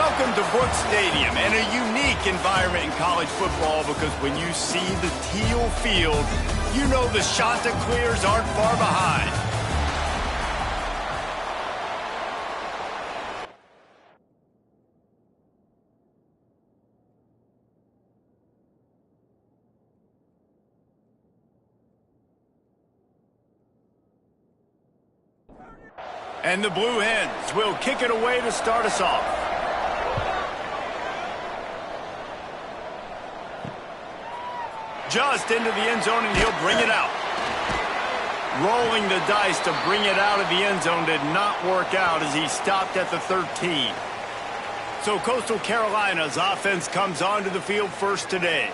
Welcome to Brooks Stadium and a unique environment in college football because when you see the teal field, you know the Chanticleers aren't far behind. And the Blue Hens will kick it away to start us off. Just into the end zone, and he'll bring it out. Rolling the dice to bring it out of the end zone did not work out as he stopped at the 13. So Coastal Carolina's offense comes onto the field first today.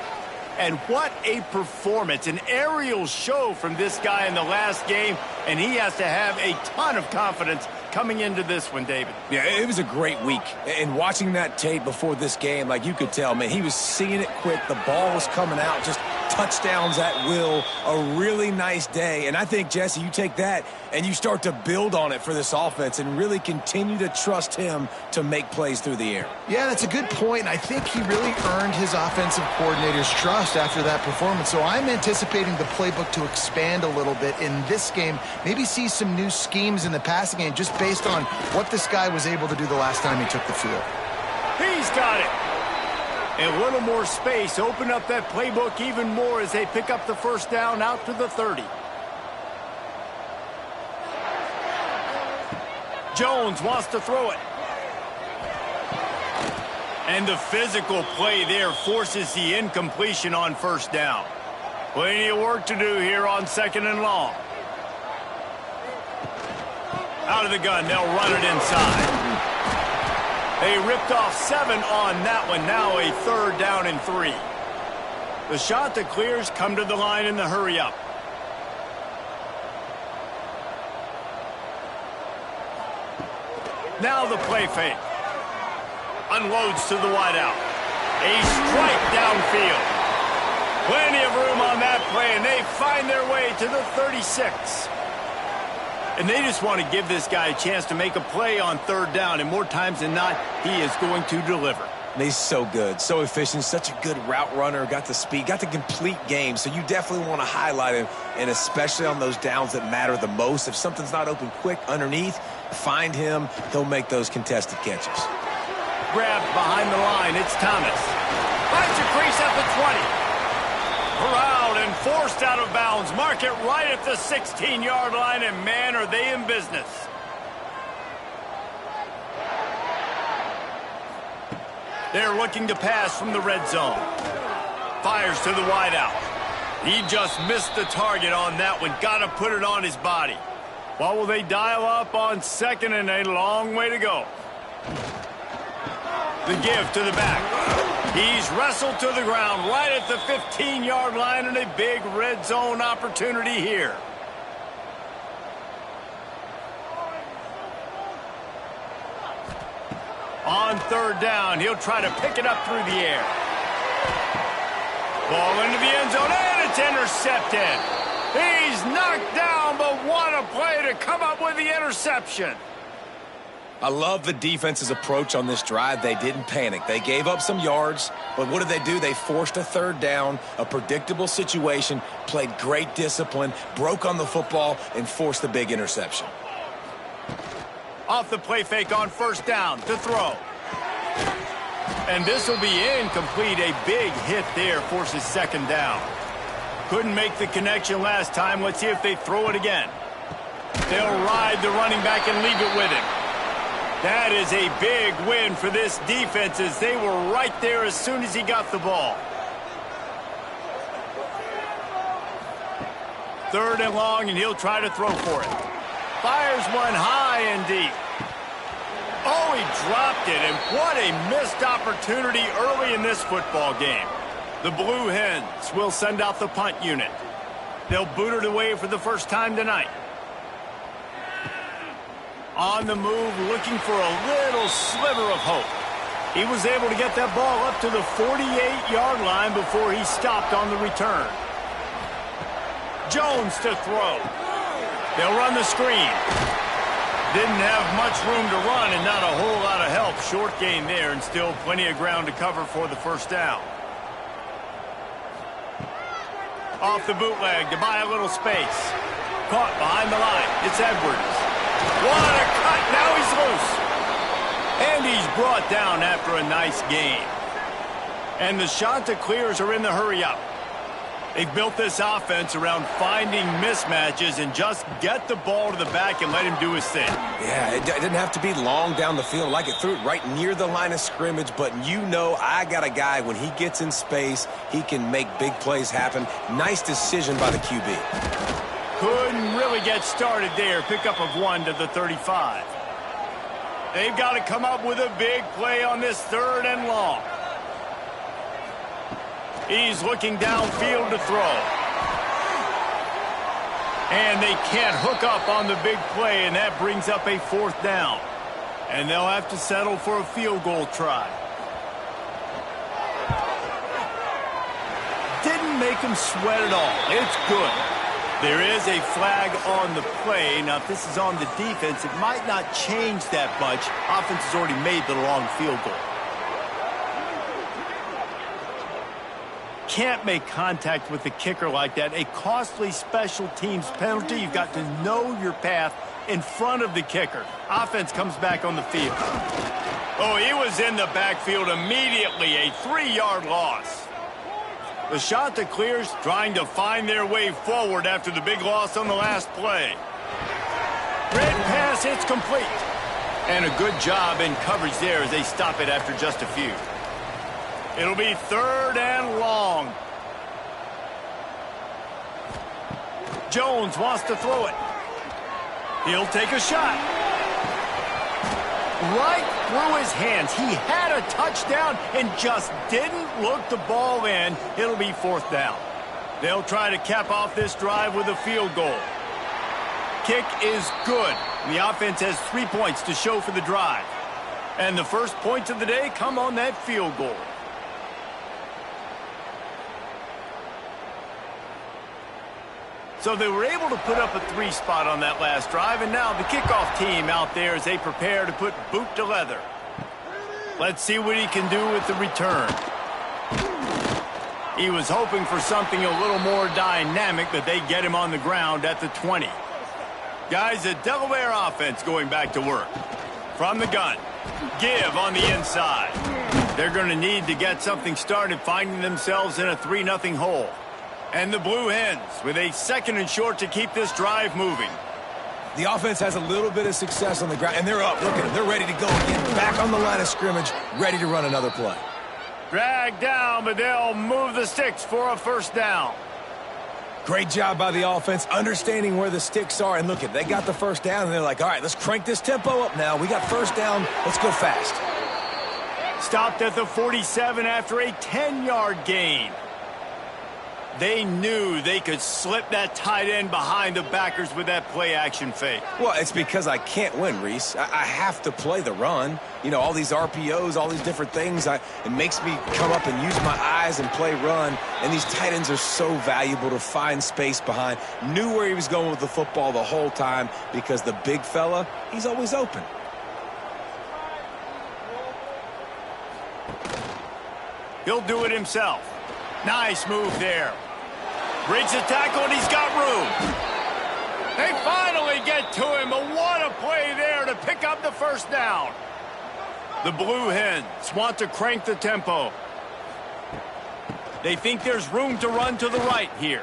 And what a performance, an aerial show from this guy in the last game, and he has to have a ton of confidence coming into this one, David. Yeah, it was a great week. And watching that tape before this game, like you could tell, man, he was seeing it quick. The ball was coming out, just touchdowns at will. A really nice day. And I think, Jesse, you take that and you start to build on it for this offense and really continue to trust him to make plays through the air. Yeah, that's a good point. I think he really earned his offensive coordinator's trust after that performance. So I'm anticipating the playbook to expand a little bit in this game. Maybe see some new schemes in the passing game just based on what this guy was able to do the last time he took the field. He's got it. A little more space. Open up that playbook even more as they pick up the first down out to the 30. Jones wants to throw it. And the physical play there forces the incompletion on first down. Plenty of work to do here on 2nd and long. Out of the gun, they'll run it inside. They ripped off 7 on that one. Now a 3rd down and 3. The Chanticleers come to the line in the hurry-up. Now the play fake. Unloads to the wideout. A strike downfield. Plenty of room on that play, and they find their way to the 36. And they just want to give this guy a chance to make a play on 3rd down, and more times than not, he is going to deliver. He's so good, so efficient, such a good route runner, got the speed, got the complete game, so you definitely want to highlight him, and especially on those downs that matter the most. If something's not open quick underneath, find him, he'll make those contested catches. Grabbed behind the line, it's Thomas. Finds a crease at the 20. Corralled and forced out of bounds. Mark it right at the 16-yard line, and man, are they in business. They're looking to pass from the red zone. Fires to the wideout. He just missed the target on that one. Got to put it on his body. What will they dial up on 2nd and a long way to go? The give to the back. He's wrestled to the ground right at the 15-yard line, and a big red zone opportunity here. On 3rd down, he'll try to pick it up through the air. Ball into the end zone, and it's intercepted. He's knocked down, but what a play to come up with the interception. I love the defense's approach on this drive. They didn't panic. They gave up some yards, but what did they do? They forced a 3rd down, a predictable situation, played great discipline, broke on the football, and forced the big interception. Off the play fake on 1st down to throw. And this will be incomplete. A big hit there forces 2nd down. Couldn't make the connection last time. Let's see if they throw it again. They'll ride the running back and leave it with him. That is a big win for this defense as they were right there as soon as he got the ball. 3rd and long, and he'll try to throw for it. Fires one high and deep. Oh, he dropped it, and what a missed opportunity early in this football game. The Blue Hens will send out the punt unit. They'll boot it away for the first time tonight. On the move, looking for a little sliver of hope. He was able to get that ball up to the 48-yard line before he stopped on the return. Jones to throw. They'll run the screen. Didn't have much room to run and not a whole lot of help. Short gain there and still plenty of ground to cover for the first down. Off the bootleg to buy a little space. Caught behind the line. It's Edwards. What a cut. Now he's loose. And he's brought down after a nice gain. And the Chanticleers are in the hurry-up. They've built this offense around finding mismatches and just get the ball to the back and let him do his thing. Yeah, it didn't have to be long down the field. Like it threw it right near the line of scrimmage, but you know I got a guy, when he gets in space, he can make big plays happen. Nice decision by the QB. Couldn't really get started there. Pickup of 1 to the 35. They've got to come up with a big play on this 3rd and long. He's looking downfield to throw. And they can't hook up on the big play, and that brings up a 4th down. And they'll have to settle for a field goal try. Didn't make him sweat at all. It's good. There is a flag on the play. Now, if this is on the defense, it might not change that much. Offense has already made the long field goal. Can't make contact with the kicker like that. A costly special teams penalty. You've got to know your path in front of the kicker. Offense comes back on the field. Oh, he was in the backfield immediately. A 3-yard loss. The Chanticleers trying to find their way forward after the big loss on the last play. Red pass, it's complete. And a good job in coverage there as they stop it after just a few. It'll be 3rd and long. Jones wants to throw it. He'll take a shot. Right through his hands. He had a touchdown and just didn't look the ball in. It'll be 4th down. They'll try to cap off this drive with a field goal. Kick is good. The offense has 3 points to show for the drive. And the first points of the day come on that field goal. So they were able to put up a 3 spot on that last drive, and now the kickoff team out there as they prepare to put boot to leather. Let's see what he can do with the return. He was hoping for something a little more dynamic, but they get him on the ground at the 20. Guys, the Delaware offense going back to work. From the gun, give on the inside. They're going to need to get something started, finding themselves in a 3-0 hole. And the Blue Hens with a 2nd and short to keep this drive moving. The offense has a little bit of success on the ground, and they're up. Look at them. They're ready to go again. Back on the line of scrimmage, ready to run another play. Dragged down, but they'll move the sticks for a 1st down. Great job by the offense, understanding where the sticks are. And look at, they got the 1st down, and they're like, all right, let's crank this tempo up now. We got 1st down. Let's go fast. Stopped at the 47 after a 10-yard gain. They knew they could slip that tight end behind the backers with that play-action fake. Well, it's because I can't win, Reese. I have to play the run. You know, all these RPOs, all these different things. It makes me come up and use my eyes and play run. And these tight ends are so valuable to find space behind. Knew where he was going with the football the whole time because the big fella, he's always open. He'll do it himself. Nice move there. Breaks the tackle, and he's got room. They finally get to him, but what a play there to pick up the 1st down. The Blue Hens want to crank the tempo. They think there's room to run to the right here.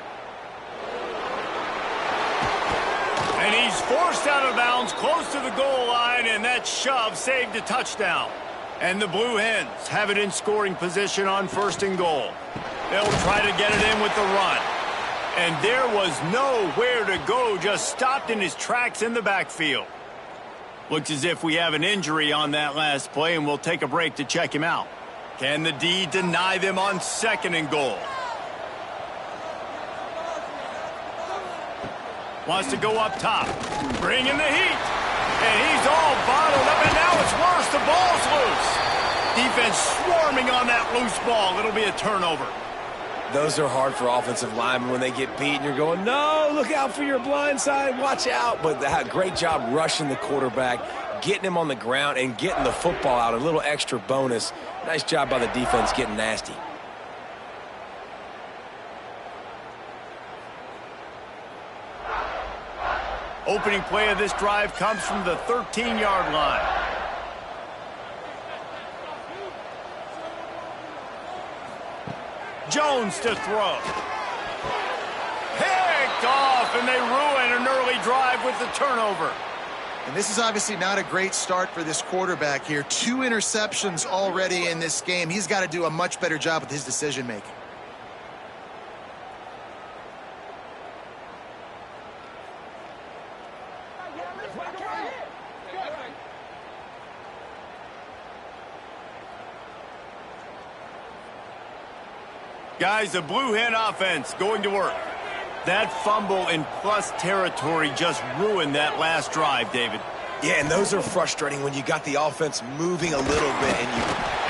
And he's forced out of bounds close to the goal line, and that shove saved a touchdown. And the Blue Hens have it in scoring position on 1st and goal. They'll try to get it in with the run. And there was nowhere to go, just stopped in his tracks in the backfield. Looks as if we have an injury on that last play, and we'll take a break to check him out. Can the D deny them on 2nd and goal? Wants to go up top. Bringing the heat. And he's all bottled up, and now it's worse. The ball's loose. Defense swarming on that loose ball. It'll be a turnover. Those are hard for offensive linemen when they get beat and you're going, no, look out for your blind side, watch out. But great job rushing the quarterback, getting him on the ground and getting the football out, a little extra bonus. Nice job by the defense getting nasty. Opening play of this drive comes from the 13-yard line. Jones to throw. Picked off, and they ruin an early drive with the turnover. And this is obviously not a great start for this quarterback here. 2 interceptions already in this game. He's got to do a much better job with his decision-making. Guys, the Blue Hen offense going to work. That fumble in plus territory just ruined that last drive, David. Yeah, and those are frustrating when you got the offense moving a little bit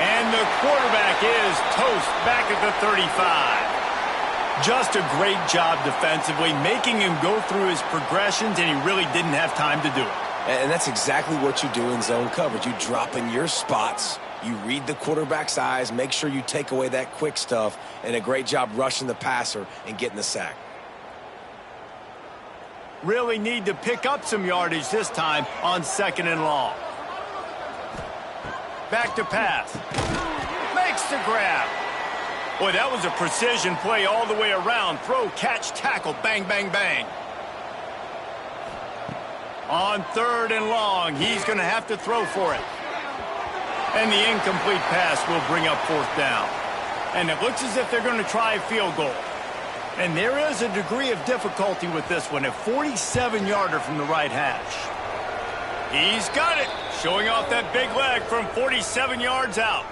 And the quarterback is toast back at the 35. Just a great job defensively, making him go through his progressions, and he really didn't have time to do it. And that's exactly what you do in zone coverage. You drop in your spots. You read the quarterback's eyes, make sure you take away that quick stuff, and a great job rushing the passer and getting the sack. Really need to pick up some yardage this time on 2nd and long. Back to pass. Makes the grab. Boy, that was a precision play all the way around. Throw, catch, tackle, bang, bang, bang. On 3rd and long, he's going to have to throw for it. And the incomplete pass will bring up 4th down. And it looks as if they're going to try a field goal. And there is a degree of difficulty with this one, a 47-yarder from the right hash. He's got it, showing off that big leg from 47 yards out.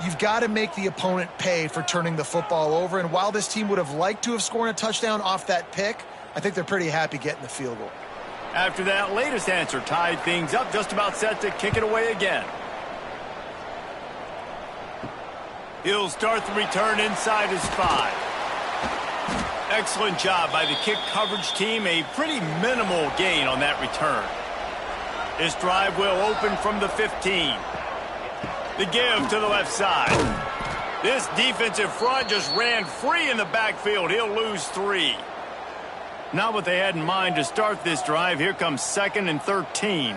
You've got to make the opponent pay for turning the football over. And while this team would have liked to have scored a touchdown off that pick, I think they're pretty happy getting the field goal. After that latest answer tied things up, just about set to kick it away again. He'll start the return inside his 5. Excellent job by the kick coverage team. A pretty minimal gain on that return. This drive will open from the 15. The give to the left side. This defensive front just ran free in the backfield. He'll lose 3. Not what they had in mind to start this drive. Here comes 2nd and 13.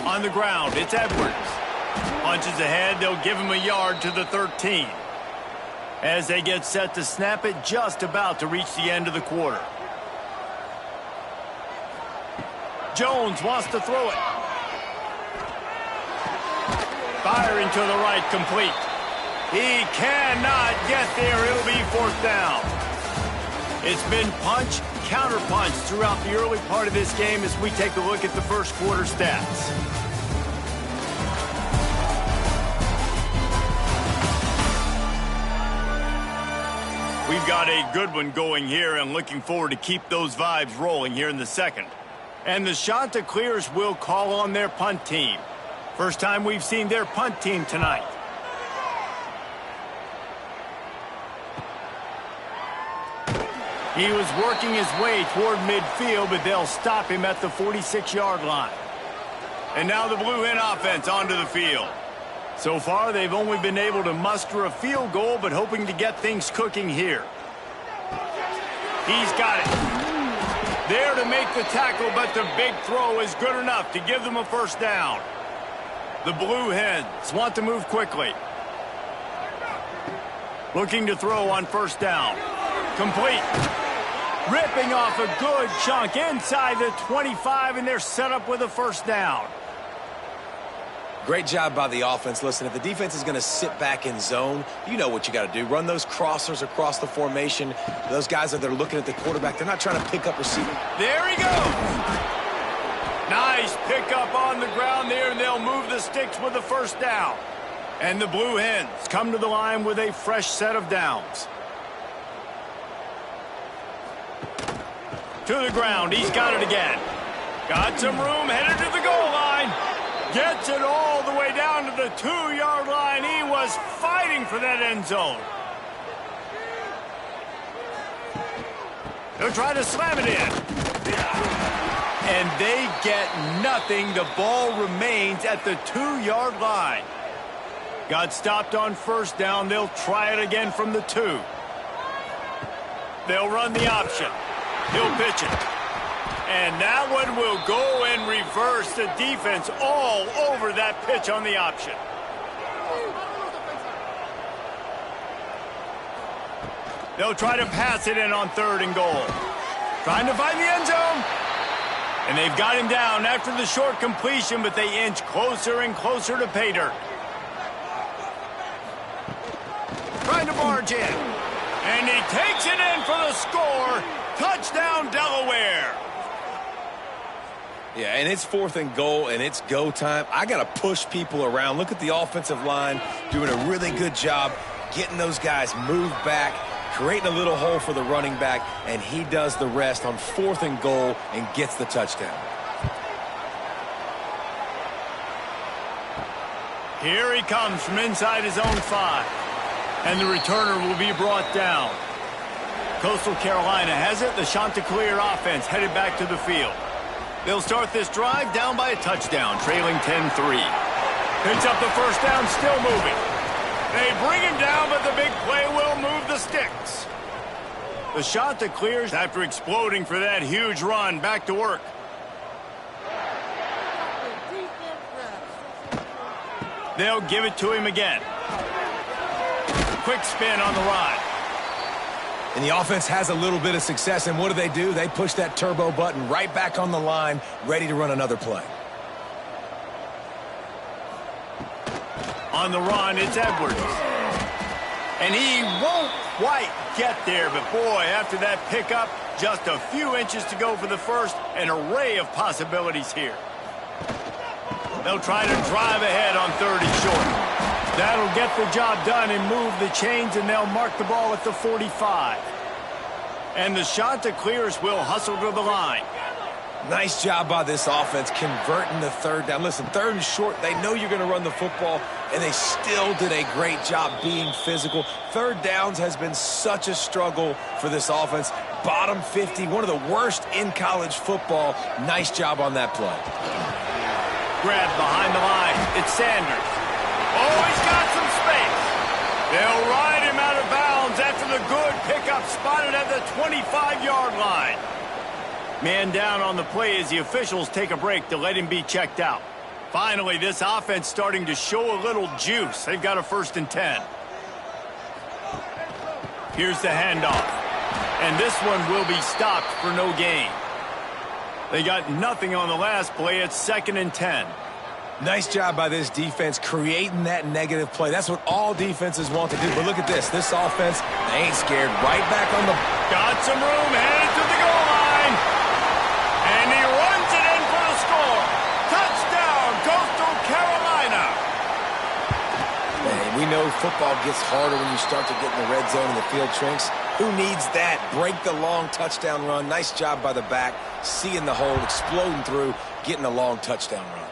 On the ground, it's Edwards. Punches ahead, they'll give him a yard to the 13. As they get set to snap it, just about to reach the end of the quarter. Jones wants to throw it. Firing to the right, complete. He cannot get there. It'll be 4th down. It's been punch, counter punch throughout the early part of this game as we take a look at the first quarter stats. We've got a good one going here and looking forward to keep those vibes rolling here in the second. And the Chanticleers will call on their punt team. First time we've seen their punt team tonight. He was working his way toward midfield, but they'll stop him at the 46-yard line. And now the Blue Hen offense onto the field. So far, they've only been able to muster a field goal, but hoping to get things cooking here. He's got it. There to make the tackle, but the big throw is good enough to give them a 1st down. The Blue Hens want to move quickly. Looking to throw on 1st down. Complete. Ripping off a good chunk inside the 25, and they're set up with a 1st down. Great job by the offense. Listen, if the defense is going to sit back in zone, you know what you got to do. Run those crossers across the formation. Those guys that are looking at the quarterback, they're not trying to pick up receiver. There he goes. Nice pickup on the ground there, and they'll move the sticks with the 1st down. And the Blue Hens come to the line with a fresh set of downs. To the ground. He's got it again. Got some room, headed to the goal line. Gets it all the way down to the the 2-yard line. He was fighting for that end zone. They'll try to slam it in. And they get nothing. The ball remains at the 2-yard line. Got stopped on first down. They'll try it again from the 2. They'll run the option. He'll pitch it. And that one will go in reverse. The defense all over that pitch on the option. They'll try to pass it in on 3rd and goal. Trying to find the end zone. And they've got him down after the short completion, but they inch closer and closer to pay dirt. Trying to barge in. And he takes it in for the score. Touchdown, Delaware. Yeah, and it's 4th and goal, and it's go time. I got to push people around. Look at the offensive line doing a really good job getting those guys moved back, creating a little hole for the running back, and he does the rest on 4th and goal and gets the touchdown. Here he comes from inside his own 5. And the returner will be brought down. Coastal Carolina has it. The Chanticleer offense headed back to the field. They'll start this drive down by a touchdown, trailing 10-3. Picks up the first down, still moving. They bring him down, but the big play will move the sticks. The Chanticleers, after exploding for that huge run, back to work. They'll give it to him again. Quick spin on the ride. And the offense has a little bit of success, and what do? They push that turbo button right back on the line, ready to run another play. On the run, it's Edwards. And he won't quite get there, but boy, after that pickup, just a few inches to go for the first, an array of possibilities here. They'll try to drive ahead on 3rd and short. That'll get the job done and move the chains, and they'll mark the ball at the 45. And the Chanticleers will hustle to the line. Nice job by this offense converting the 3rd down. Listen, 3rd and short, they know you're going to run the football, and they still did a great job being physical. 3rd downs has been such a struggle for this offense. Bottom 50, one of the worst in college football. Nice job on that play. Grab behind the line. It's Sanders. Oh, he's got some space. They'll ride him out of bounds after the good pickup spotted at the 25-yard line. Man down on the play as the officials take a break to let him be checked out. Finally, this offense starting to show a little juice. They've got a 1st and 10. Here's the handoff. And this one will be stopped for no gain. They got nothing on the last play. It's 2nd and 10. Nice job by this defense creating that negative play. That's what all defenses want to do. But look at this. This offense, they ain't scared. Right back on the... Got some room, headed to the goal line. And he runs it in for the score. Touchdown, Coastal Carolina. Man, we know football gets harder when you start to get in the red zone and the field shrinks. Who needs that? Break the long touchdown run. Nice job by the back. Seeing the hole, exploding through, getting a long touchdown run.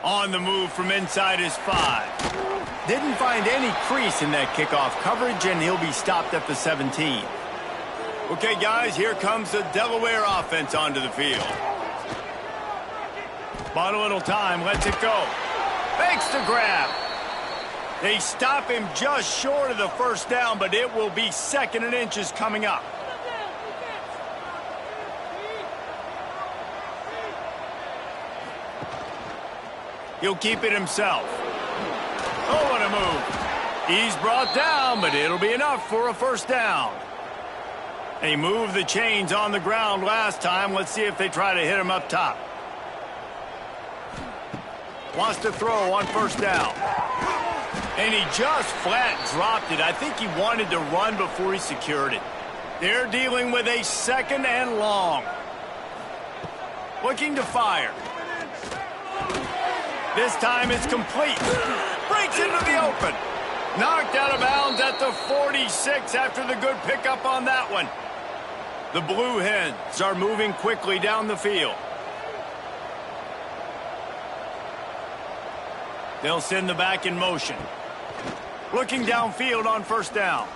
On the move from inside his 5. Didn't find any crease in that kickoff coverage, and he'll be stopped at the 17. Okay, guys, here comes the Delaware offense onto the field. Bought a little time, lets it go. Fakes the grab. They stop him just short of the first down, but it will be 2nd and inches coming up. He'll keep it himself. Oh, what a move. He's brought down, but it'll be enough for a 1st down. They moved the chains on the ground last time. Let's see if they try to hit him up top. Wants to throw on 1st down. And he just flat dropped it. I think he wanted to run before he secured it. They're dealing with a 2nd and long. Looking to fire. This time it's complete. Breaks into the open. Knocked out of bounds at the 46 after the good pickup on that one. The Blue Hens are moving quickly down the field. They'll send the back in motion. Looking downfield on first down.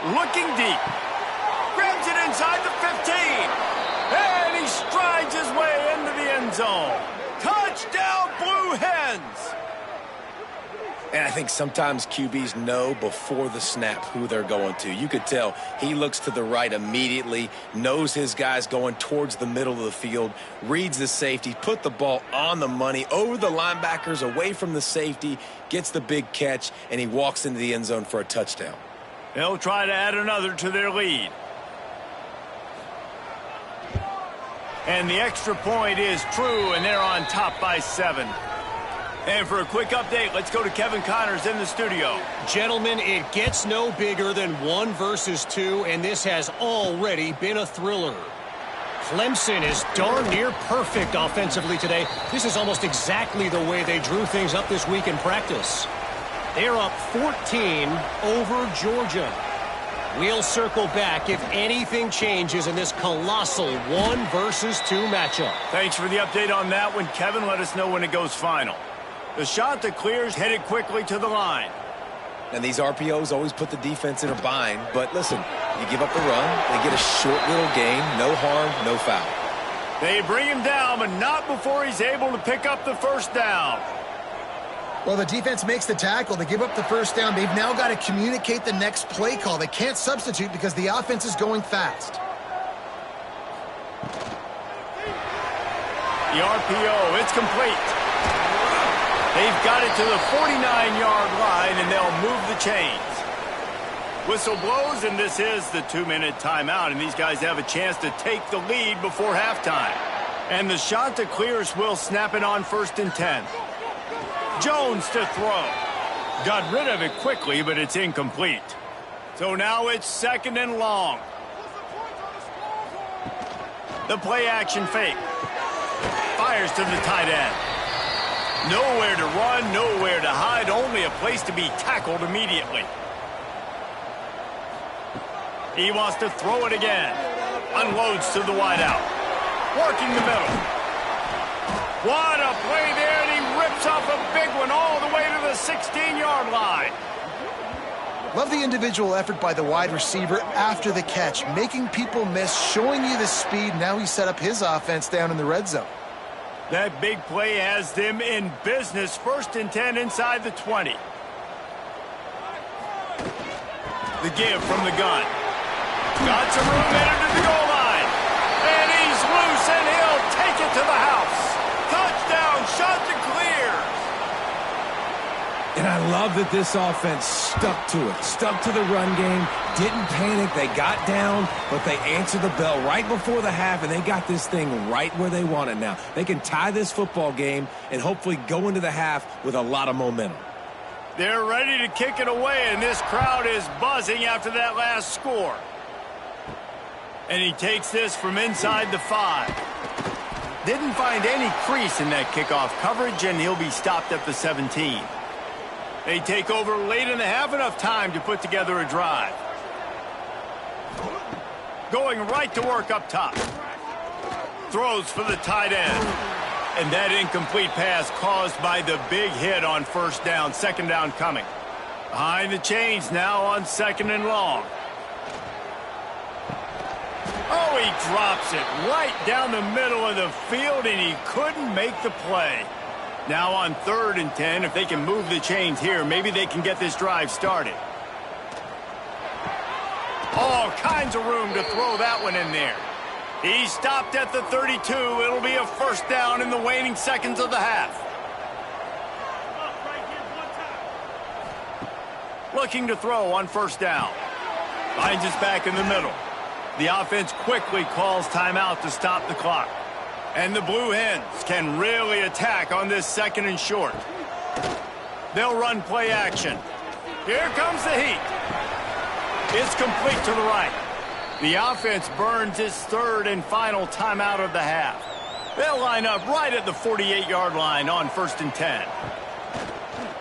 Looking deep. Grabs it inside the 15. And he strides his way into the end zone. Touchdown, Blue Hens! And I think sometimes QBs know before the snap who they're going to. You could tell he looks to the right immediately, knows his guy's going towards the middle of the field, reads the safety, put the ball on the money, over the linebackers, away from the safety, gets the big catch, and he walks into the end zone for a touchdown. They'll try to add another to their lead. And the extra point is true, and they're on top by 7. And for a quick update, let's go to Kevin Connors in the studio. Gentlemen, it gets no bigger than 1 versus 2, and this has already been a thriller. Clemson is darn near perfect offensively today. This is almost exactly the way they drew things up this week in practice. They're up 14 over Georgia. We'll circle back if anything changes in this colossal 1 versus 2 matchup. Thanks for the update on that one, Kevin. Let us know when it goes final. The shot that clears headed quickly to the line. And these RPOs always put the defense in a bind. But listen, you give up the run, they get a short little gain, no harm, no foul. They bring him down, but not before he's able to pick up the first down. Well, the defense makes the tackle. They give up the first down. They've now got to communicate the next play call. They can't substitute because the offense is going fast. The RPO, it's complete. They've got it to the 49-yard line, and they'll move the chains. Whistle blows, and this is the 2-minute timeout, and these guys have a chance to take the lead before halftime. And the shot that clears will snap it on 1st and 10. Jones to throw. Got rid of it quickly, but it's incomplete. So now it's 2nd and long. The play action fake. Fires to the tight end. Nowhere to run, nowhere to hide, only a place to be tackled immediately. He wants to throw it again. Unloads to the wideout. Working the middle. What a play there, and he rips off a big one all the way to the 16-yard line. Love the individual effort by the wide receiver after the catch, making people miss, showing you the speed. Now he set up his offense down in the red zone. That big play has them in business. 1st and 10 inside the 20. The give from the gun. Got some room headed to the goal line. And he's loose, and he'll take it to the house. Touchdown, shot to clear. And I love that this offense stuck to it, stuck to the run game, didn't panic. They got down, but they answered the bell right before the half, and they got this thing right where they want it now. They can tie this football game and hopefully go into the half with a lot of momentum. They're ready to kick it away, and this crowd is buzzing after that last score. And he takes this from inside the 5. Didn't find any crease in that kickoff coverage, and he'll be stopped at the 17. They take over late in the half, enough time to put together a drive. Going right to work up top. Throws for the tight end. And that incomplete pass caused by the big hit on 1st down. 2nd down coming. Behind the chains now on 2nd and long. Oh, he drops it right down the middle of the field, and he couldn't make the play. Now on 3rd and 10, if they can move the chains here, maybe they can get this drive started. All kinds of room to throw that one in there. He stopped at the 32. It'll be a 1st down in the waning seconds of the half. Looking to throw on 1st down. Finds us back in the middle. The offense quickly calls timeout to stop the clock. And the Blue Hens can really attack on this 2nd and short. They'll run play action. Here comes the heat. It's complete to the right. The offense burns its 3rd and final timeout of the half. They'll line up right at the 48-yard line on 1st and 10.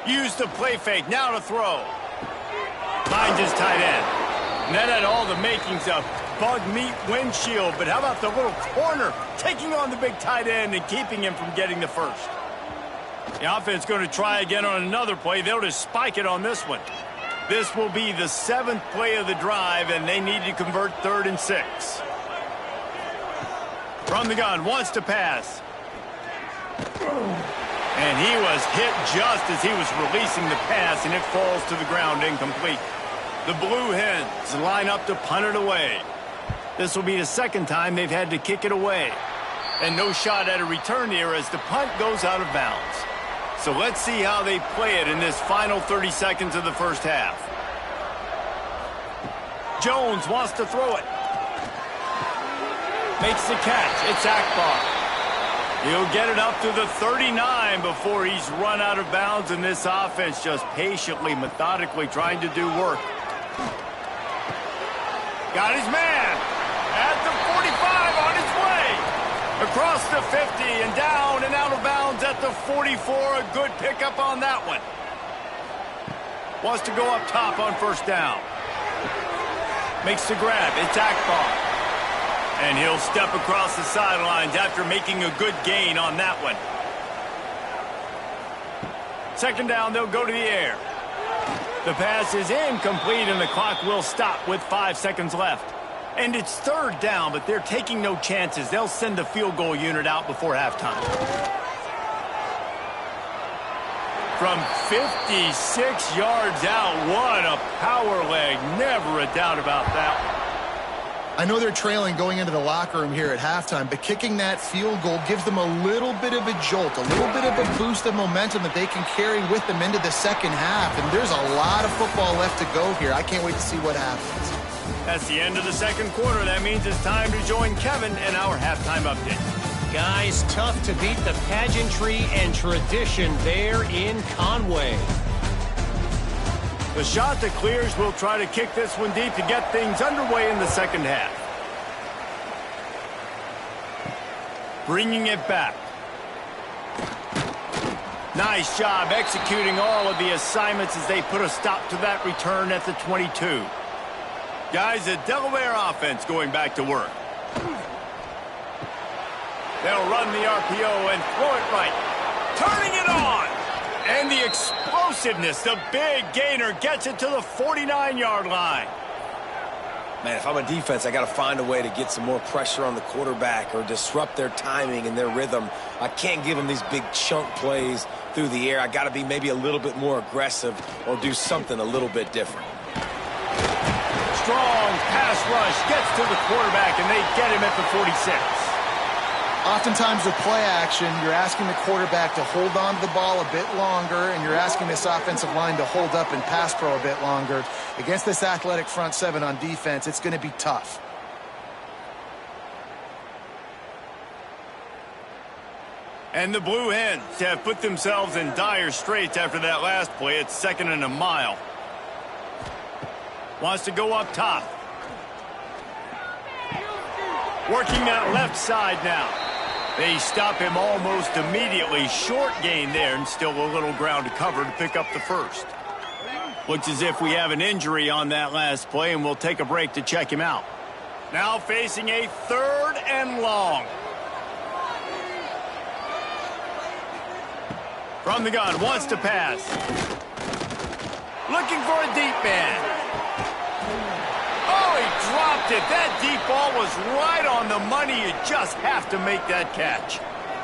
Use the play fake, now to throw. Finds his tight end. And that had all the makings of bug meat windshield, but how about the little corner taking on the big tight end and keeping him from getting the first? The offense going to try again on another play. They'll just spike it on this one. This will be the 7th play of the drive, and they need to convert 3rd and 6. From the gun, wants to pass. And he was hit just as he was releasing the pass, and it falls to the ground incomplete. The Blue Hens line up to punt it away. This will be the 2nd time they've had to kick it away. And no shot at a return here as the punt goes out of bounds. So let's see how they play it in this final 30 seconds of the first half. Jones wants to throw it. Makes the catch. It's Akbar. He'll get it up to the 39 before he's run out of bounds, and this offense just patiently, methodically trying to do work. Got his man at the 45 on his way. Across the 50 and down and out of bounds at the 44. A good pickup on that one. Wants to go up top on 1st down. Makes the grab. It's Akbar. And he'll step across the sidelines after making a good gain on that one. 2nd down, they'll go to the air. The pass is incomplete, and the clock will stop with 5 seconds left. And it's 3rd down, but they're taking no chances. They'll send the field goal unit out before halftime. From 56 yards out, what a power leg. Never a doubt about that one. I know they're trailing going into the locker room here at halftime, but kicking that field goal gives them a little bit of a jolt, a little bit of a boost of momentum that they can carry with them into the 2nd half. And there's a lot of football left to go here. I can't wait to see what happens. That's the end of the 2nd quarter. That means it's time to join Kevin in our halftime update. Guys, tough to beat the pageantry and tradition there in Conway. The shot that clears will try to kick this one deep to get things underway in the 2nd half. Bringing it back. Nice job executing all of the assignments as they put a stop to that return at the 22. Guys, the Delaware offense going back to work. They'll run the RPO and throw it right. Turning it on. And the explosiveness, the big gainer gets it to the 49-yard line. Man, if I'm a defense, I got to find a way to get some more pressure on the quarterback or disrupt their timing and their rhythm. I can't give them these big chunk plays through the air. I got to be maybe a little bit more aggressive or do something a little bit different. Strong pass rush gets to the quarterback, and they get him at the 46. Oftentimes with play action, you're asking the quarterback to hold on to the ball a bit longer, and you're asking this offensive line to hold up and pass pro a bit longer. Against this athletic front 7 on defense, it's going to be tough. And the Blue Hens have put themselves in dire straits after that last play. It's 2nd and a mile. Wants to go up top. Working that left side now. They stop him almost immediately. Short gain there, and still a little ground to cover to pick up the 1st. Looks as if we have an injury on that last play, and we'll take a break to check him out. Now facing a 3rd and long. From the gun, wants to pass. Looking for a deep man. Oh, he dropped it. That deep ball was right on the money. You just have to make that catch.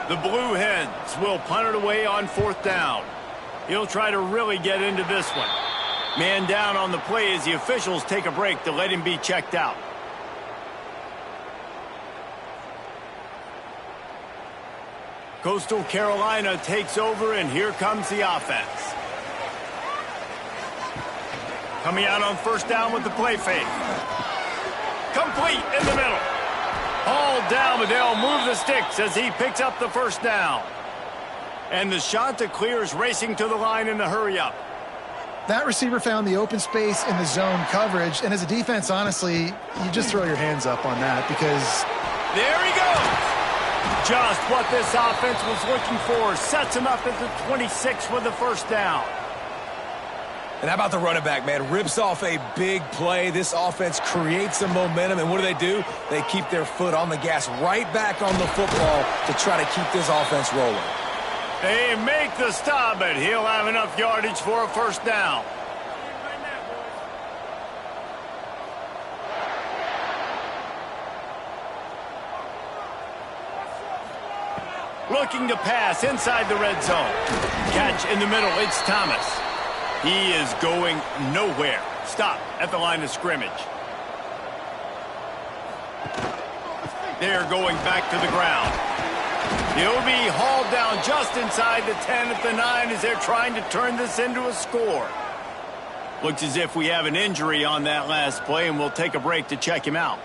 The Blue Hens will punt it away on 4th down. He'll try to really get into this one. Man down on the play as the officials take a break to let him be checked out. Coastal Carolina takes over, and here comes the offense. Coming out on 1st down with the play fake. Complete in the middle. Hauled down, but they'll move the sticks as he picks up the 1st down. And the shot that clears racing to the line in the hurry-up. That receiver found the open space in the zone coverage, and as a defense, honestly, you just throw your hands up on that because... There he goes! Just what this offense was looking for. Sets him up at the 26 with the 1st down. And how about the running back, man? Rips off a big play. This offense creates some momentum, and what do? They keep their foot on the gas right back on the football to try to keep this offense rolling. They make the stop, but he'll have enough yardage for a first down. Looking to pass inside the red zone. Catch in the middle, it's Thomas. He is going nowhere. Stop at the line of scrimmage. They're going back to the ground. He'll be hauled down just inside the 10 at the 9 as they're trying to turn this into a score. Looks as if we have an injury on that last play, and we'll take a break to check him out.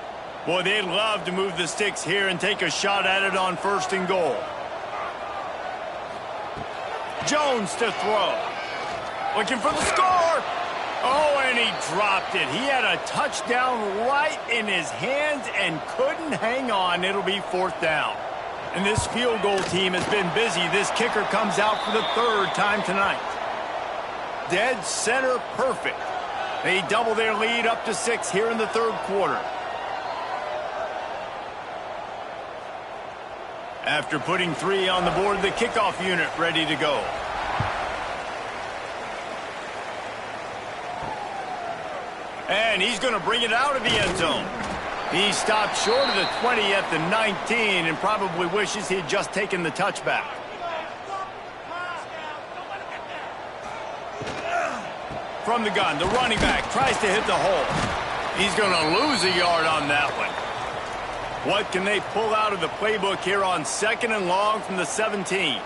Boy, they'd love to move the sticks here and take a shot at it on 1st and goal. Jones to throw. Looking for the score. Oh, and he dropped it. He had a touchdown right in his hands and couldn't hang on. It'll be 4th down. And this field goal team has been busy. This kicker comes out for the 3rd time tonight. Dead center perfect. They double their lead up to 6 here in the 3rd quarter. After putting 3 on the board, the kickoff unit ready to go. And he's going to bring it out of the end zone. He stopped short of the 20 at the 19 and probably wishes he had just taken the touchback. From the gun, the running back tries to hit the hole. He's going to lose a yard on that one. What can they pull out of the playbook here on 2nd and long from the 17?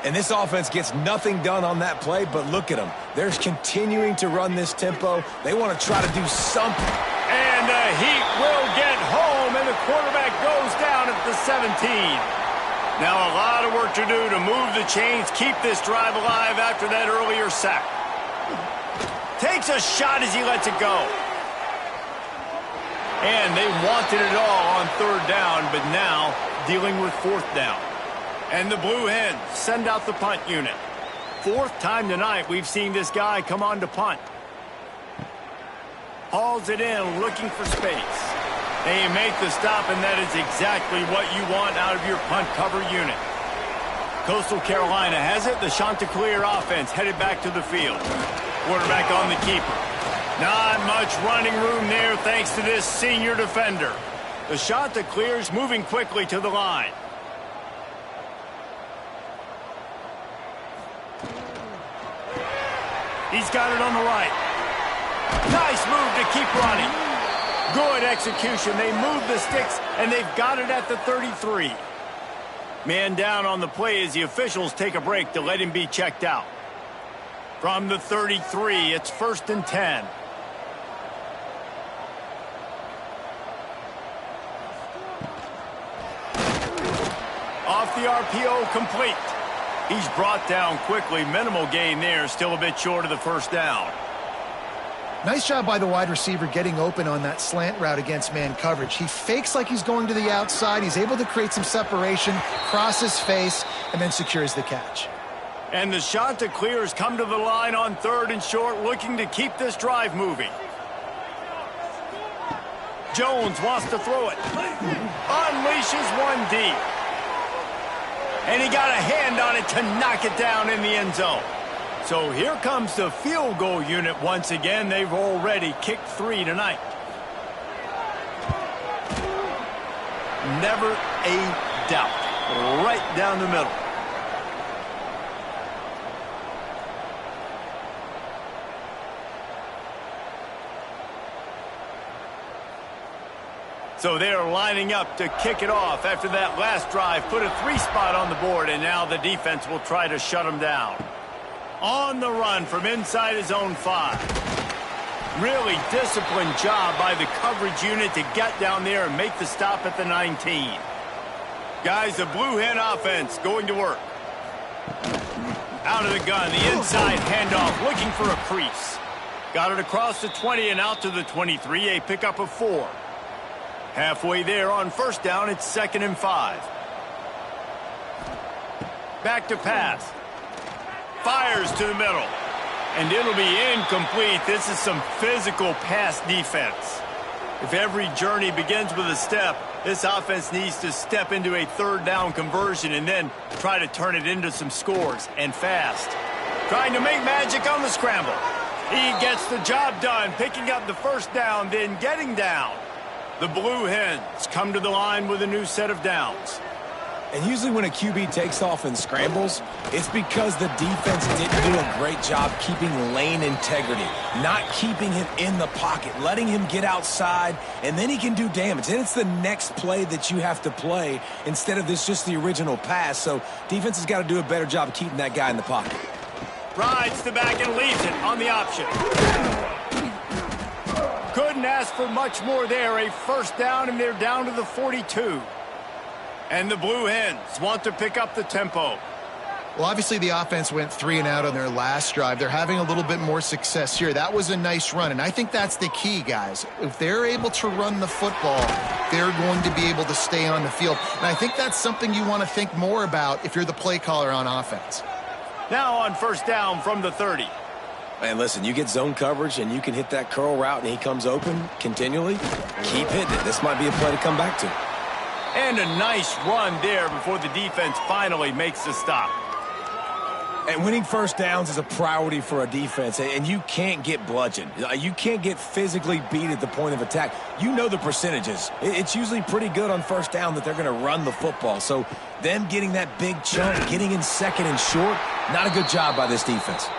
And this offense gets nothing done on that play, but look at them. They're continuing to run this tempo. They want to try to do something. And the Heat will get home, and the quarterback goes down at the 17. Now a lot of work to do to move the chains, keep this drive alive after that earlier sack. Takes a shot as he lets it go. And they wanted it all on 3rd down, but now dealing with 4th down. And the Blue Hens send out the punt unit. 4th time tonight we've seen this guy come on to punt. Hauls it in, looking for space. They make the stop, and that is exactly what you want out of your punt cover unit. Coastal Carolina has it. The Chanticleer offense headed back to the field. Quarterback on the keeper. Not much running room there thanks to this senior defender. The Chanticleers moving quickly to the line. He's got it on the right. Nice move to keep running. Good execution. They move the sticks, and they've got it at the 33. Man down on the play as the officials take a break to let him be checked out. From the 33, it's 1st and 10. Off the RPO, complete. He's brought down quickly. Minimal gain there. Still a bit short of the 1st down. Nice job by the wide receiver getting open on that slant route against man coverage. He fakes like he's going to the outside. He's able to create some separation, cross his face, and then secures the catch. And the Chanticleers come to the line on 3rd and short, looking to keep this drive moving. Jones wants to throw it. Unleashes one deep. And he got a hand on it to knock it down in the end zone. So here comes the field goal unit once again. They've already kicked 3 tonight. Never a doubt. Right down the middle. So they're lining up to kick it off after that last drive. Put a 3 spot on the board, and now the defense will try to shut them down. On the run from inside his own 5. Really disciplined job by the coverage unit to get down there and make the stop at the 19. Guys, the Blue Hen offense going to work. Out of the gun, the inside handoff, looking for a crease. Got it across the 20 and out to the 23, a pickup of 4. Halfway there on 1st down, it's 2nd and 5. Back to pass. Fires to the middle. And it'll be incomplete. This is some physical pass defense. If every journey begins with a step, this offense needs to step into a third down conversion and then try to turn it into some scores, and fast. Trying to make magic on the scramble. He gets the job done, picking up the first down, then getting down. The Blue Hens come to the line with a new set of downs. And usually when a QB takes off and scrambles, it's because the defense didn't do a great job keeping lane integrity, not keeping him in the pocket, letting him get outside, and then he can do damage. Then it's the next play that you have to play instead of this just the original pass. So defense has got to do a better job of keeping that guy in the pocket. Rides the back and leaves it on the option. Couldn't ask for much more there. A first down, and they're down to the 42. And the Blue Hens want to pick up the tempo. Well, obviously the offense went 3 and out on their last drive. They're having a little bit more success here. That was a nice run, and I think that's the key, guys. If they're able to run the football, they're going to be able to stay on the field. And I think that's something you want to think more about if you're the play caller on offense. Now on first down from the 30. And listen, you get zone coverage and you can hit that curl route and he comes open continually. Keep hitting it. This might be a play to come back to. And a nice run there before the defense finally makes the stop. And winning first downs is a priority for a defense, and you can't get bludgeoned. You can't get physically beat at the point of attack. You know the percentages. It's usually pretty good on first down that they're going to run the football. So them getting that big chunk, getting in second and short, not a good job by this defense.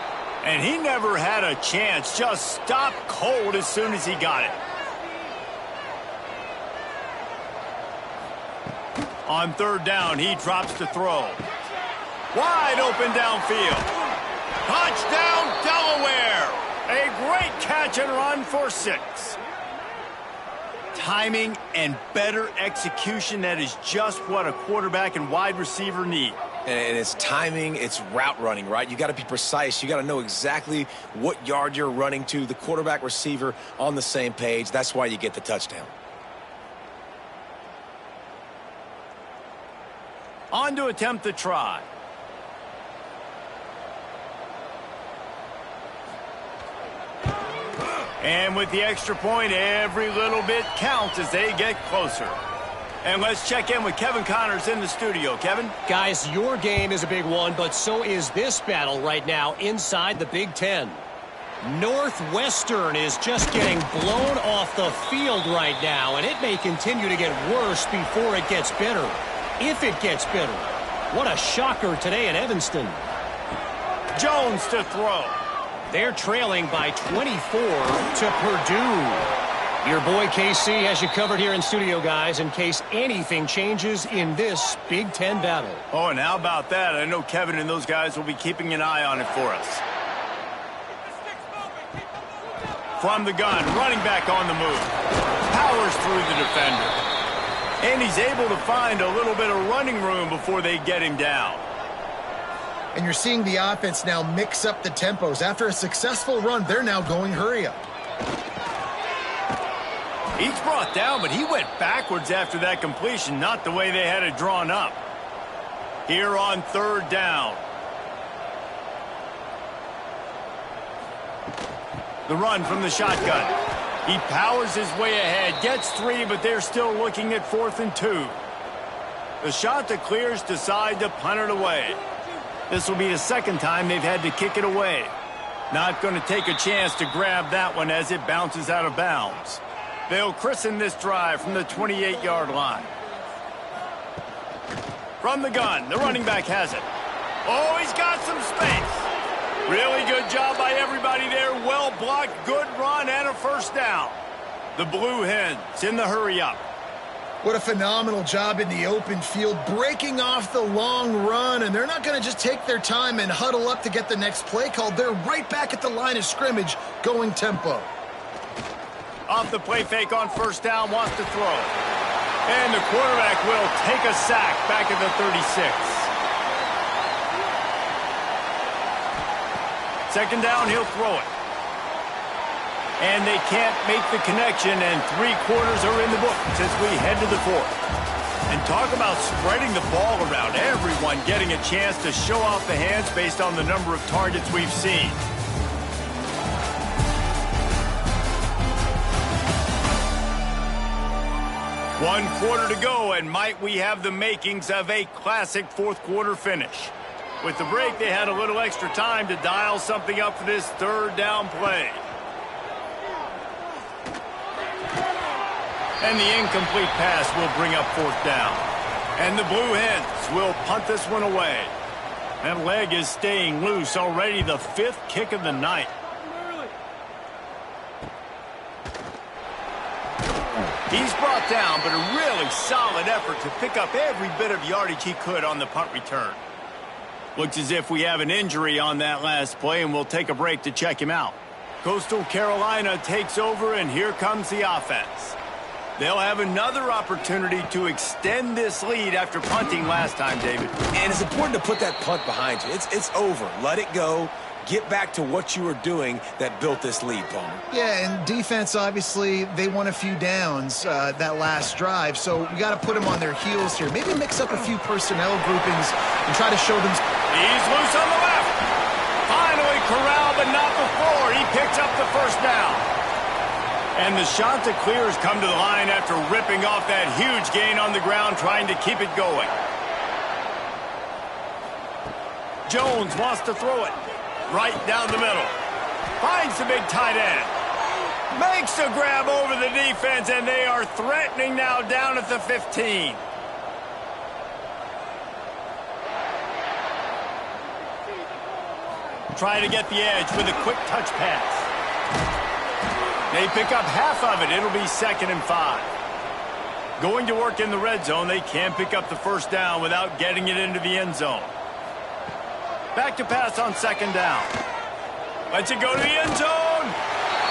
And he never had a chance. Just stopped cold as soon as he got it. On third down, he drops to throw. Wide open downfield. Touchdown, Delaware. A great catch and run for 6. Timing and better execution, that is just what a quarterback and wide receiver need. And it's timing, it's route running, right? You got to be precise. You got to know exactly what yard you're running to. The quarterback receiver on the same page. That's why you get the touchdown. On to attempt the try. And with the extra point, every little bit counts as they get closer. And let's check in with Kevin Connors in the studio. Kevin? Guys, your game is a big one, but so is this battle right now inside the Big Ten. Northwestern is just getting blown off the field right now, and it may continue to get worse before it gets better. If it gets better. What a shocker today in Evanston. Jones to throw. They're trailing by 24 to Purdue. Your boy KC has you covered here in studio, guys, in case anything changes in this Big Ten battle. Oh, and how about that? I know Kevin and those guys will be keeping an eye on it for us. From the gun, running back on the move. Powers through the defender. And he's able to find a little bit of running room before they get him down. And you're seeing the offense now mix up the tempos. After a successful run, they're now going hurry up. He's brought down, but he went backwards after that completion, not the way they had it drawn up. Here on third down. The run from the shotgun. He powers his way ahead, gets 3, but they're still looking at 4th and 2. The shot that clears decide to punt it away. This will be the second time they've had to kick it away. Not going to take a chance to grab that one as it bounces out of bounds. They'll christen this drive from the 28-yard line. From the gun, the running back has it. Oh, he's got some space. Really good job by everybody there. Well blocked, good run, and a first down. The Blue Hens in the hurry-up. What a phenomenal job in the open field, breaking off the long run, and they're not going to just take their time and huddle up to get the next play called. They're right back at the line of scrimmage, going tempo. Off the play fake on first down, wants to throw. And the quarterback will take a sack back at the 36. Second down, he'll throw it. And they can't make the connection, and 3 quarters are in the books as we head to the 4th. And talk about spreading the ball around, everyone getting a chance to show off the hands based on the number of targets we've seen. 1 quarter to go, and might we have the makings of a classic fourth quarter finish. With the break, they had a little extra time to dial something up for this third down play. And the incomplete pass will bring up fourth down. And the Blue Hens will punt this one away. That leg is staying loose, already the 5th kick of the night. He's brought down, but a really solid effort to pick up every bit of yardage he could on the punt return. Looks as if we have an injury on that last play, and we'll take a break to check him out. Coastal Carolina takes over, and here comes the offense. They'll have another opportunity to extend this lead after punting last time, David. And it's important to put that punt behind you. It's over. Let it go. Get back to what you were doing that built this lead, Palmer. Yeah, and defense, obviously, they won a few downs that last drive, so we got to put them on their heels here. Maybe mix up a few personnel groupings and try to show them. He's loose on the left. Finally corralled, but not before. He picks up the first down. And the Chanticleers come to the line after ripping off that huge gain on the ground, trying to keep it going. Jones wants to throw it right down the middle. Finds the big tight end. Makes a grab over the defense, and they are threatening now down at the 15. Try to get the edge with a quick touch pass. They pick up half of it. It'll be 2nd and 5. Going to work in the red zone. They can't pick up the first down without getting it into the end zone. Back to pass on 2nd down. Lets it go to the end zone.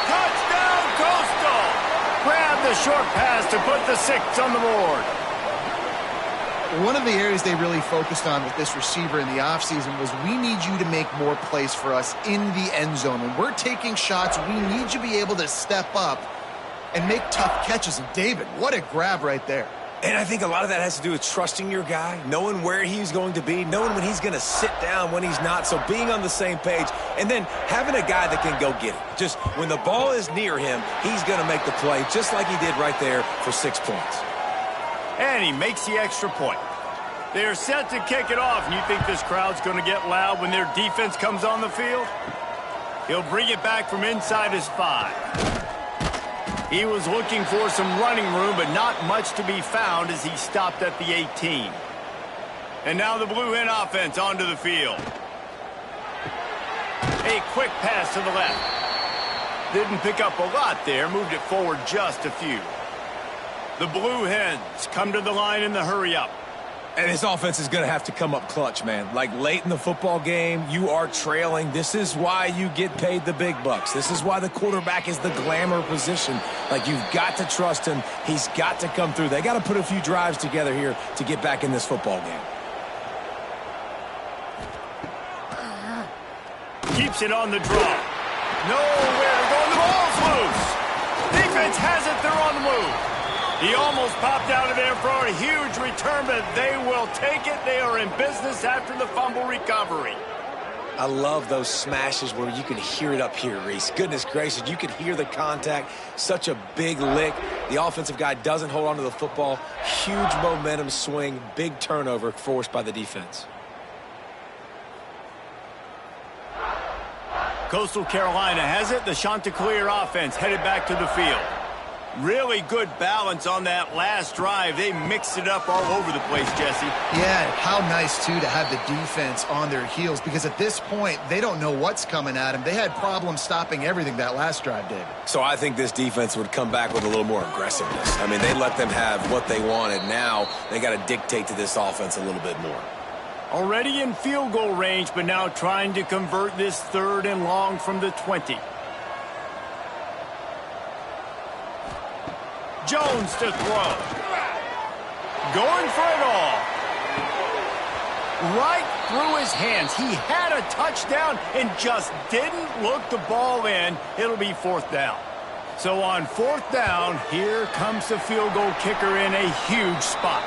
Touchdown, Coastal. Grab the short pass to put the 6 on the board. One of the areas they really focused on with this receiver in the offseason was we need you to make more plays for us in the end zone. When we're taking shots, we need you to be able to step up and make tough catches. And David, what a grab right there. And I think a lot of that has to do with trusting your guy, knowing where he's going to be, knowing when he's going to sit down, when he's not. So being on the same page, and then having a guy that can go get it. Just when the ball is near him, he's going to make the play, just like he did right there for 6 points. And he makes the extra point. They are set to kick it off, and you think this crowd's going to get loud when their defense comes on the field? He'll bring it back from inside his 5. He was looking for some running room, but not much to be found as he stopped at the 18. And now the Blue Hen offense onto the field. A quick pass to the left. Didn't pick up a lot there, moved it forward just a few. The Blue Hens come to the line in the hurry-up. And this offense is going to have to come up clutch, man. Like late in the football game, you are trailing. This is why you get paid the big bucks. This is why the quarterback is the glamour position. Like, you've got to trust him. He's got to come through. They got to put a few drives together here to get back in this football game. Keeps it on the draw. Nowhere to go. The ball's loose. Defense has it. They're on the move. He almost popped out of there for a huge return, but they will take it. They are in business after the fumble recovery. I love those smashes where you can hear it up here, Reese. Goodness gracious, you can hear the contact. Such a big lick. The offensive guy doesn't hold on to the football. Huge momentum swing, big turnover forced by the defense. Coastal Carolina has it. The Chanticleer offense headed back to the field. Really good balance on that last drive. They mixed it up all over the place, Jesse. Yeah, how nice, too, to have the defense on their heels, because at this point, they don't know what's coming at them. They had problems stopping everything that last drive, David. So I think this defense would come back with a little more aggressiveness. I mean, they let them have what they wanted. Now they got to dictate to this offense a little bit more. Already in field goal range, but now trying to convert this 3rd and long from the 20. Jones to throw. Going for it all. Right through his hands. He had a touchdown and just didn't look the ball in. It'll be 4th down. So on 4th down, here comes the field goal kicker in a huge spot.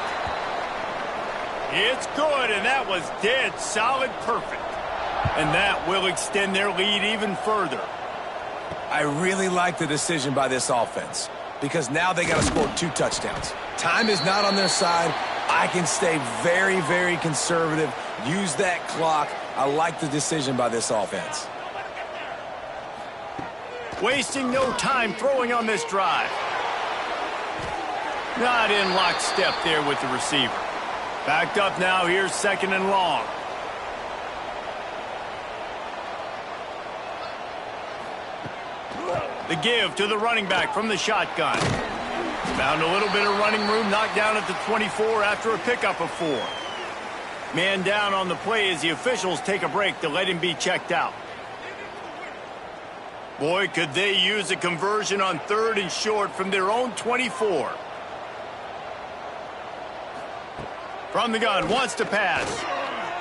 It's good, and that was dead solid perfect. And that will extend their lead even further. I really like the decision by this offense. because now they got to score 2 touchdowns. Time is not on their side. I can stay very, very conservative. Use that clock. I like the decision by this offense. Wasting no time throwing on this drive. Not in lockstep there with the receiver. Backed up now, here's 2nd and long. The give to the running back from the shotgun. Found a little bit of running room, knocked down at the 24 after a pickup of 4. Man down on the play as the officials take a break to let him be checked out. Boy, could they use a conversion on 3rd and short from their own 24. From the gun, wants to pass.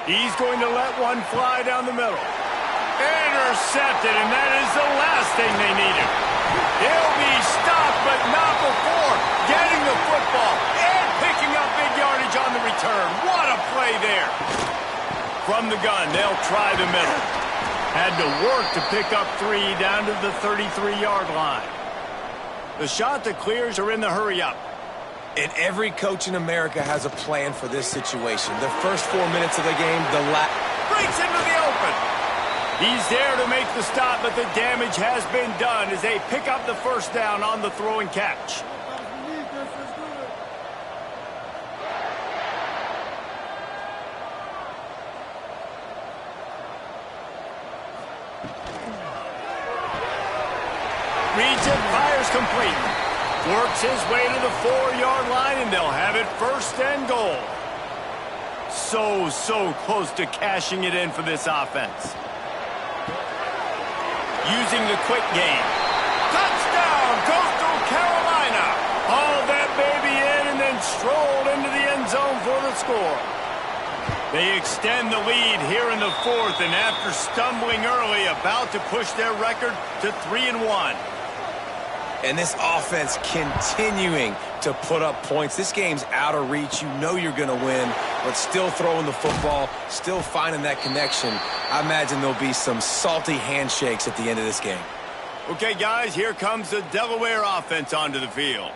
He's going to let one fly down the middle. Intercepted, and that is the last thing they needed. He'll be stopped, but not before getting the football and picking up big yardage on the return. What a play there. From the gun, they'll try the middle. Had to work to pick up 3 down to the 33-yard line. The shot that clears are in the hurry-up. And every coach in America has a plan for this situation. The first 4 minutes of the game, breaks into the open. He's there to make the stop, but the damage has been done as they pick up the first down on the throw and catch. Reads it, fires complete. Works his way to the 4-yard line, and they'll have it 1st and goal. So close to cashing it in for this offense. Using the quick game. Touchdown, Coastal Carolina. Hauled that baby in and then strolled into the end zone for the score. They extend the lead here in the 4th, and after stumbling early, about to push their record to 3-1. And this offense continuing to put up points. This game's out of reach. You know you're going to win, but still throwing the football, still finding that connection. I imagine there'll be some salty handshakes at the end of this game. Okay, guys, here comes the Delaware offense onto the field.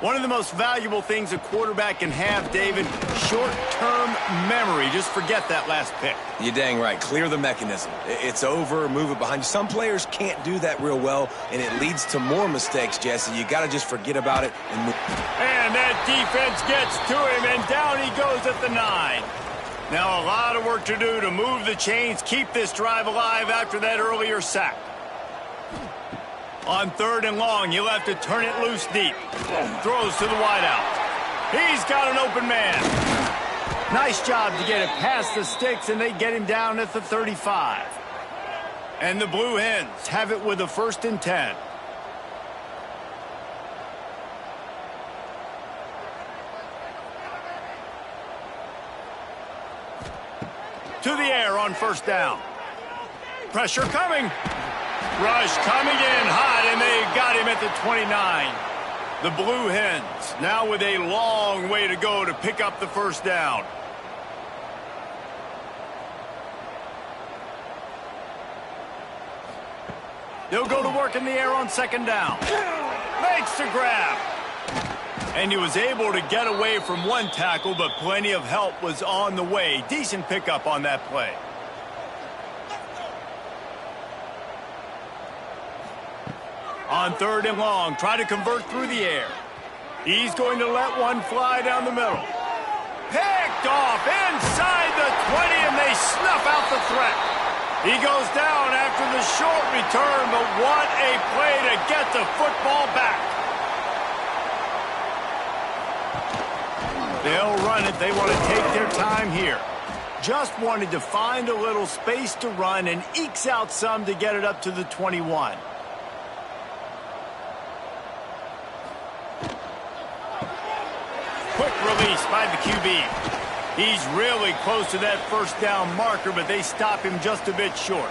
One of the most valuable things a quarterback can have, David, short-term memory. Just forget that last pick. You're dang right. Clear the mechanism. It's over, move it behind you. Some players can't do that real well, and it leads to more mistakes, Jesse. You got to just forget about it and move. And that defense gets to him, and down he goes at the 9. Now a lot of work to do to move the chains, keep this drive alive after that earlier sack. On 3rd and long, you'll have to turn it loose deep. Throws to the wideout. He's got an open man. Nice job to get it past the sticks, and they get him down at the 35. And the Blue Hens have it with a 1st and 10. To the air on 1st down. Pressure coming. Rush coming in hot, and they got him at the 29. The Blue Hens now with a long way to go to pick up the 1st down. They'll go to work in the air on 2nd down. Makes the grab. And he was able to get away from one tackle, but plenty of help was on the way. Decent pickup on that play. On 3rd and long, try to convert through the air. He's going to let one fly down the middle. Picked off inside the 20, and they snuff out the threat. He goes down after the short return, but what a play to get the football back. They'll run it. They want to take their time here. Just wanted to find a little space to run and ekes out some to get it up to the 21. Quick release by the QB. He's really close to that 1st down marker, but they stop him just a bit short.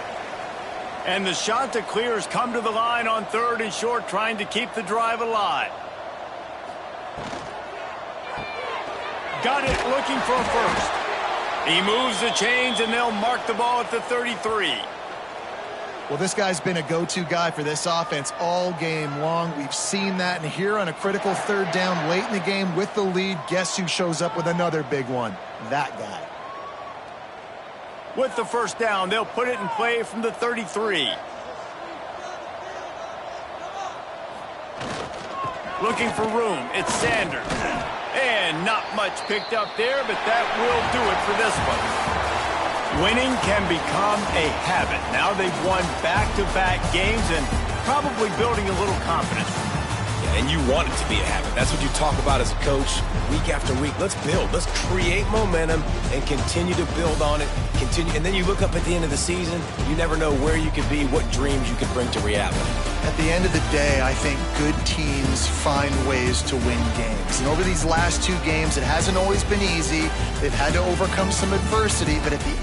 And the shot that clears come to the line on 3rd and short, trying to keep the drive alive. Got it, looking for a 1st. He moves the chains, and they'll mark the ball at the 33. Well, this guy's been a go-to guy for this offense all game long. We've seen that, and here on a critical third down late in the game with the lead, guess who shows up with another big one? That guy. With the first down, they'll put it in play from the 33. Looking for room, it's Sanders. And not much picked up there, but that will do it for this one. Winning can become a habit. Now they've won back-to-back games and probably building a little confidence. Yeah, and you want it to be a habit. That's what you talk about as a coach week after week. Let's build. Let's create momentum and continue to build on it. Continue, and then you look up at the end of the season, you never know where you could be, what dreams you could bring to reality. At the end of the day, I think good teams find ways to win games. And over these last two games, it hasn't always been easy. They've had to overcome some adversity, but at the